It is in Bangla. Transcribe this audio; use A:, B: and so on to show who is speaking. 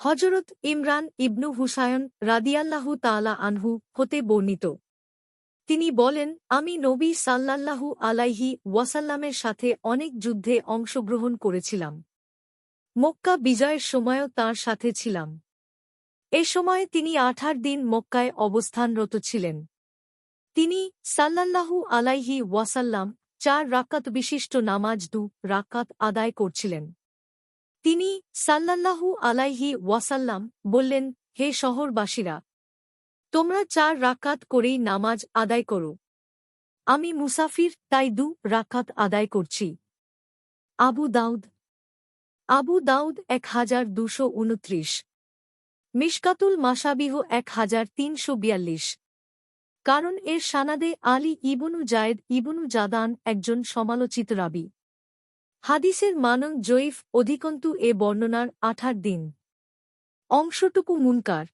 A: হযরত ইমরান ইবনু হুসায়ন রাদিয়াল্লাহু তাআলা আনহু হতে বর্ণিত। তিনি বলেন, আমি নবী সাল্লাল্লাহু আলাইহি ওয়াসাল্লামের সাথে অনেক যুদ্ধে অংশগ্রহণ করেছিলাম। মক্কা বিজয়ের সময়ও তাঁর সাথে ছিলাম। এ সময়ে তিনি 18 দিন মক্কায় অবস্থানরত ছিলেন। তিনি সাল্লাল্লাহু আলাইহি ওয়াসাল্লাম 4 রাকাত বিশিষ্ট নামাজ 2 রাকাত আদায় করছিলেন। তিনি সাল্লাল্লাহু আলাইহি ওয়াসাল্লাম বললেন, হে শহরবাসীরা, তোমরা 4 রাকাত করেই নামাজ আদায় করো। আমি মুসাফির, তাই 2 রাকাত আদায় করছি। আবু দাউদ 1229। মিশকাতুল মাশাবিহ 1342। কারণ এর সানাদে আলী ইবনু জায়েদ ইবনু জাদান একজন সমালোচিত রাবী। হাদিসের মানং জয়ীফ, অধিকন্তু এ বর্ণনার 18 দিন অংশটুকু মুনকার।